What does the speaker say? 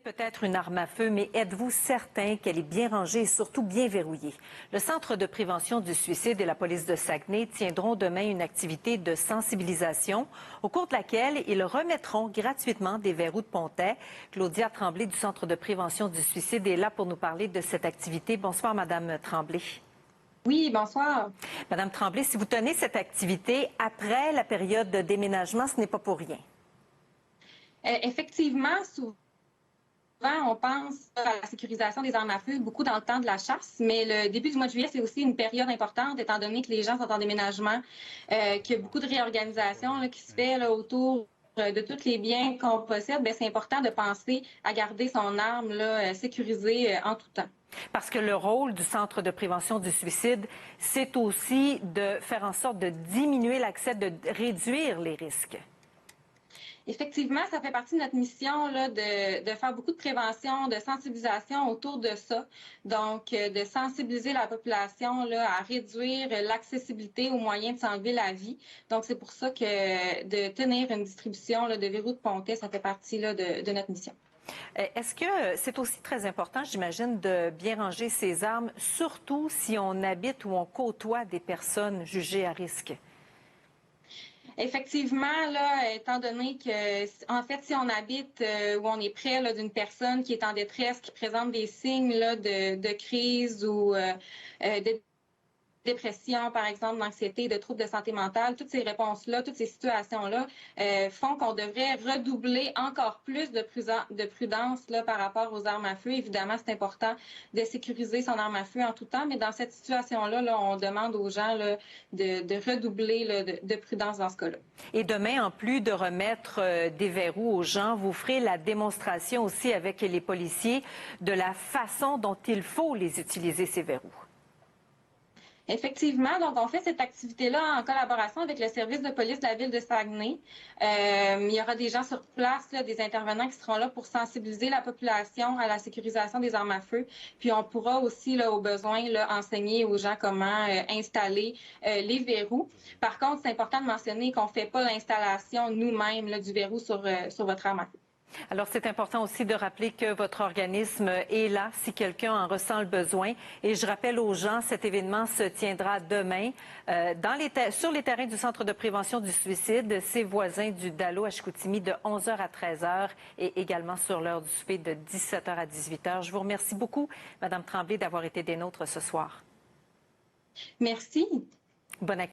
Peut-être une arme à feu, mais êtes-vous certain qu'elle est bien rangée et surtout bien verrouillée? Le Centre de prévention du suicide et la police de Saguenay tiendront demain une activité de sensibilisation au cours de laquelle ils remettront gratuitement des verrous de pontet. Claudia Tremblay du Centre de prévention du suicide est là pour nous parler de cette activité. Bonsoir, Madame Tremblay. Oui, bonsoir. Madame Tremblay, si vous tenez cette activité après la période de déménagement, ce n'est pas pour rien. Effectivement, souvent, on pense à la sécurisation des armes à feu beaucoup dans le temps de la chasse, mais le début du mois de juillet, c'est aussi une période importante, étant donné que les gens sont en déménagement, qu'il y a beaucoup de réorganisation là, qui se fait là, autour de tous les biens qu'on possède. Bien, c'est important de penser à garder son arme là, sécurisée en tout temps. Parce que le rôle du Centre de prévention du suicide, c'est aussi de faire en sorte de diminuer l'accès, de réduire les risques. Effectivement, ça fait partie de notre mission là, de faire beaucoup de prévention, de sensibilisation autour de ça. Donc, de sensibiliser la population là, à réduire l'accessibilité aux moyens de s'enlever la vie. Donc, c'est pour ça que de tenir une distribution là, de verrous de pontet, ça fait partie là, de notre mission. Est-ce que c'est aussi très important, j'imagine, de bien ranger ses armes, surtout si on habite ou on côtoie des personnes jugées à risque? Effectivement, là, étant donné que, en fait, si on habite ou on est près d'une personne qui est en détresse, qui présente des signes là, de crise ou de dépression, par exemple, d'anxiété, de troubles de santé mentale, toutes ces réponses-là, toutes ces situations-là font qu'on devrait redoubler encore plus de prudence là, par rapport aux armes à feu. Évidemment, c'est important de sécuriser son arme à feu en tout temps, mais dans cette situation-là, là, on demande aux gens là, de redoubler là, de prudence dans ce cas-là. Et demain, en plus de remettre des verrous aux gens, vous ferez la démonstration aussi avec les policiers de la façon dont il faut les utiliser, ces verrous. Effectivement, donc on fait cette activité-là en collaboration avec le service de police de la ville de Saguenay. Il y aura des gens sur place, là, des intervenants qui seront là pour sensibiliser la population à la sécurisation des armes à feu. Puis on pourra aussi, là, au besoin, là, enseigner aux gens comment installer les verrous. Par contre, c'est important de mentionner qu'on ne fait pas l'installation nous-mêmes là, du verrou sur votre arme à feu. Alors, c'est important aussi de rappeler que votre organisme est là si quelqu'un en ressent le besoin. Et je rappelle aux gens, cet événement se tiendra demain sur les terrains du Centre de prévention du suicide, ses voisins du Dalo à Chicoutimi de 11h à 13h et également sur l'heure du souper de 17h à 18h. Je vous remercie beaucoup, Madame Tremblay, d'avoir été des nôtres ce soir. Merci. Bonne activité.